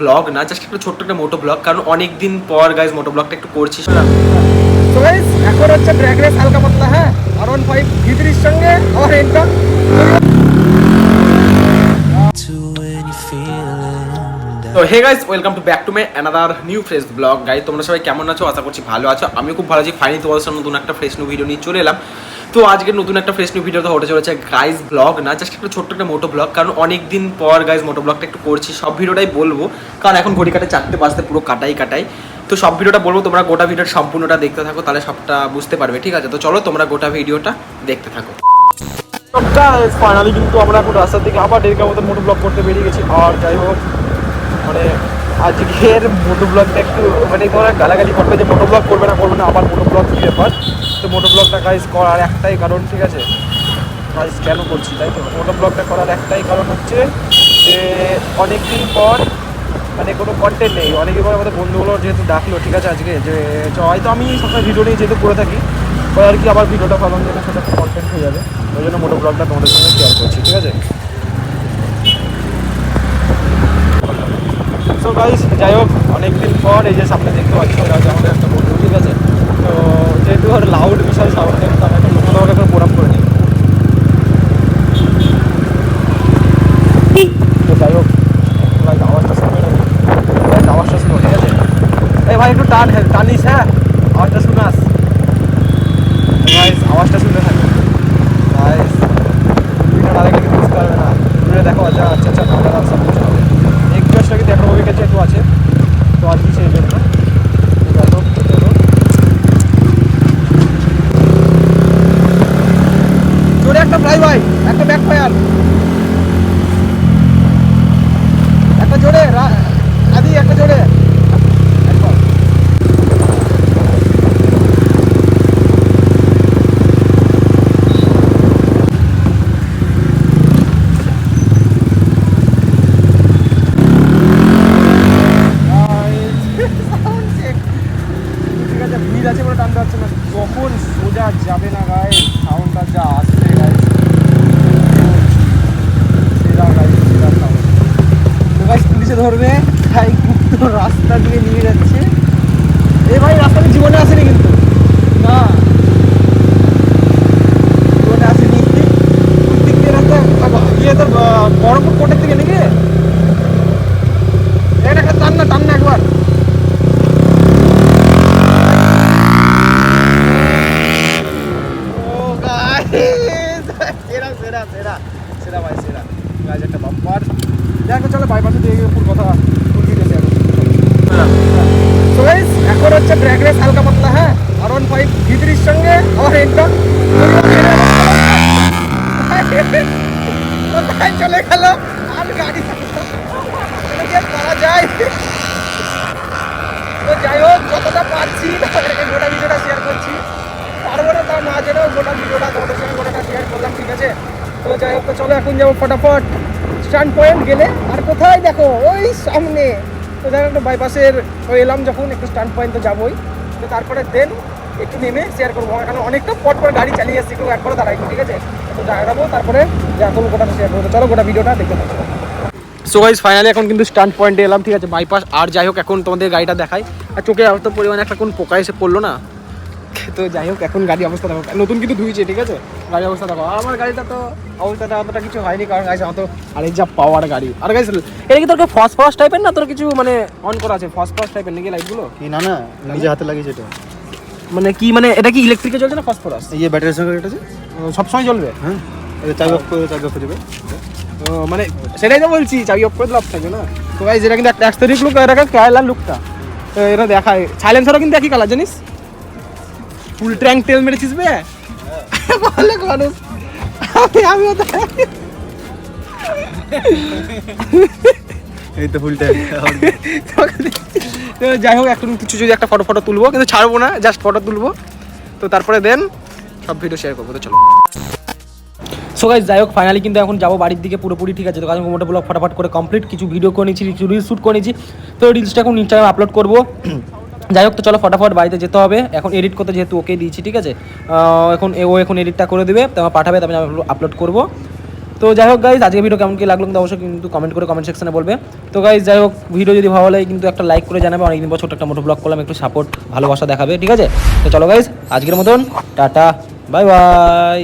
Blog না, just একটা ছোট্ট একটা মোটো ব্লগ, কারণ অনেক দিন পর গাইজ মোটো ব্লগটা একটু করছি। তো গাইস এখন হচ্ছে ড্র্যাগ রেস হালকা পাতলা, হ্যাঁ R15 V3 সঙ্গে আমার এটা তো hey guys, welcome to back to my another new fresh blog. Guys তোমরা সবাই কেমন আছো? আশা করছি ভালো আছো। আমিও খুব ভালো আছি। ফাইনালি তোমাদের সাথে নতুন একটা ফ্রেশ নিউ ভিডিও নিয়ে চলে এলাম। তো আজকে নতুন একটা ফ্রেশ নিউ ভিডিও তো হতে চলেছে গাইজ ব্লগ না, জাস্ট একটা ছোট্ট একটা মোটো ব্লগ, কারণ অনেক দিন পর গাইজ মোটো ব্লগটা একটু করছি। সব ভিডিওটাই বলবো, কারণ এখন ঘড়ি কাটে 4টে বাজতে পুরো কাটাই। তো সব ভিডিওটা বলবো, তোমরা গোটা ভিডিওটা সম্পূর্ণটা দেখতে থাকো, তাহলে সবটা বুঝতে পারবে, ঠিক আছে? তো চলো তোমরা গোটা ভিডিওটা দেখতে থাকো। ফাইনালি কিন্তু আমরা এখন রাস্তার দিকে আবার দেড় মতন মোটো ব্লগ করতে বেরিয়ে গেছি। আর যাই হোক, মানে আজকের মোটো ব্লগটা একটু মানে তোমরা গালাগালি করবে যে মোটো ব্লগ করবে না আবার মোটো ব্লগ কী ব্যাপার। তো মোটো ব্লগটা গাইজ করার একটাই কারণ, ঠিক আছে গাইজ কেন করছি তাই তো, মোটো ব্লগটা করার একটাই কারণ হচ্ছে যে অনেক দিন পর মানে কোনো কন্টেন্ট নেই। অনেকদিন পর আমাদের বন্ধুগুলো যেহেতু ডাকলো, ঠিক আছে আজকে যে হয়তো আমি সবসময় ভিডিও নিয়ে যেহেতু করে থাকি, পরে আর কি আবার ভিডিওটা ভাবলাম যেটা সেটা একটা কন্টেন্ট হয়ে যাবে, ওই জন্য মোটো ব্লগটা তোমাদের সঙ্গে শেয়ার করছি, ঠিক আছে? সো গাইস যাই হোক, অনেকদিন পর এই যে সামনে দেখতে পাচ্ছি ওরা হচ্ছে আমাদের একটা বন্ধু, ঠিক আছে? তো যেহেতু ওর লাউড বিশাল সাউন্ড, তো আমরা একটা লোকাল করে প্রোগ্রাম করে নিই। তো যাই হোক, আওয়াজটা শুনবে না, আওয়াজটা শুনো, ঠিক আছে? এই ভাই একটু টানিস, হ্যাঁ আওয়াজটা শুনাস গাইস, আওয়াজটা শুনতে থাকো গাইস। ভিডিও না দেখে বুঝতে পারবে না, ভিডিও দেখো। আচ্ছা আমরা সব কিছু হবে। একটু আসলে কিন্তু একটা মুভি কাছে একটু আছে, তো আর কি সেই জন্য জোরে একটা ফ্লাই ভাই, একটা ব্যাক ফায়ার, একটা জোরে আদি, একটা জোরে একবার। ঠিক আছে, ভিড় আছে বলে টানতে পারছে না, যখন সোজা যাবে না গায়ে সাউন্ডটা যা আসছে গায়ে, সেরা গায়ে সেরা সাউন্ড। তো গাইস পুলিশে ধরবে, তাই কিন্তু রাস্তা দিয়ে নিয়ে যাচ্ছে। এ ভাই রাস্তাতে জীবনে আসেনি কিন্তু, না জীবনে আসেনি। দিক দিয়ে রাস্তা ইয়ে তোর বড়পুর কোর্টের দিকে নাকি এটা একটা টান না একবার। সেরা ভাই সেরা গাছ একটা বাম্পার। দেখো চলো বাইপাসে দিয়ে ফুল কথা ফুলকি গেছে তো গাইস এখন হচ্ছে ড্র্যাগ রেস হালকা পাতলা, হ্যাঁ R15 V3 সঙ্গে আমার এটা কোথায় চলে গেল আর গাড়ি করা যায়। তো যাই হোক, যতটা পারছি গোটা ভিডিওটা শেয়ার করছি, পারবো না তাও না জেনেও গোটা ভিডিওটা তোমাদের সঙ্গে গোটাটা শেয়ার করলাম, ঠিক আছে? তো যাই হোক, তো চলো এখন যাবো ফটাফট স্ট্যান্ড পয়েন্ট গেলে। আর কোথায় দেখো ওই সামনে, তো দেখো একটু বাইপাসের এলাম যখন, একটু স্ট্যান্ড পয়েন্ট তো যাবোই। তো তারপরে দেন একটু নেমে শেয়ার করবো, কারণ অনেকটা পট পর গাড়ি চালিয়ে আসছি, কেউ একবারও দাঁড়াইনি, ঠিক আছে? তো দাঁড়াবো তারপরে এখন গোটাটা শেয়ার করবো। চলো গোটা ভিডিওটা দেখতে থাকবো। সো গাইস ফাইনালি এখন কিন্তু স্ট্যান্ড পয়েন্টে এলাম, ঠিক আছে বাইপাস। আর যাই হোক, এখন তোমাদের গাড়িটা দেখাই। আর চোখে এত পরিমাণে একটা কোন পোকা এসে পড়লো না। তো যাই হোক, এখন গাড়ি অবস্থা দেখো, নতুন কিন্তু ধুইছে, ঠিক আছে? গাড়ি অবস্থা দেখো। আমার গাড়িটা তো অবস্থাটা অতটা কিছু হয়নি, কারণ গাড়ি অত আর এই যা পাওয়ার গাড়ি। আর গাড়ি এটা কি তোর ফসফরাস টাইপের না, তোর কিছু মানে অন করা আছে ফসফরাস টাইপের নাকি লাইটগুলো? কি না নিজে হাতে লাগিয়েছে এটা। মানে কি, মানে এটা কি ইলেকট্রিকে চলছে না ফসফরাস? এই যে ব্যাটারির সঙ্গে এটা আছে, সবসময় চলবে? হ্যাঁ এটা চাবি অফ করে যাবে। তো মানে সেটাই তো বলছি, চাবি অফ করে দিলে অফ থাকবে না। তো গাইস এটা কিন্তু একটা অ্যাস্থেটিক লুক, এটা কেরালার লুকটা। তো এটা দেখায়, সাইলেন্সারও কিন্তু একই কালার জানিস, ফুল ট্যাঙ্ক তেল মেরেছিস বে বলে মানুষ। আমিও তো এই তো ফুল ট্যাঙ্ক। তো যাই হোক, এখন কিছু যদি একটা ফটো তুলবো, কিন্তু ছাড়বো না, জাস্ট ফটো তুলবো। তো তারপরে দেন সব ভিডিও শেয়ার করবো। তো চলো। সো গাইস যাই হোক, ফাইনালি কিন্তু এখন যাবো বাড়ির দিকে পুরোপুরি, ঠিক আছে? তো কারণ মোটো ব্লগ ফটাফট করে কমপ্লিট, কিছু ভিডিও করে নিয়েছি, কিছু রিলস শ্যুট করে নিয়েছি। তো রিলসটা এখন ইনস্টাগ্রামে আপলোড করবো। যাই হোক, তো চলো ফটাফট বাড়িতে যেতে হবে এখন এডিট করতে, যেহেতু ওকে দিয়েছি, ঠিক আছে? এখন এডিটটা করে দেবে, তো আমার পাঠাবে, তারপরে আমি আপলোড করবো। তো যাই হোক গাইজ আজকে ভিডিও কেমন কি লাগলো কিন্তু অবশ্যই কিন্তু কমেন্ট করে কমেন্ট সেকশনে বলবে। তো গাইজ যাই হোক ভিডিও যদি ভালো লাগে কিন্তু একটা লাইক করে জানাবে, অনেকদিন পর ছোট একটা মোটো ব্লগ করলাম, একটু সাপোর্ট ভালোবাসা দেখাবে, ঠিক আছে? তো চলো গাইজ আজকের মতন টাটা, বাই বাই।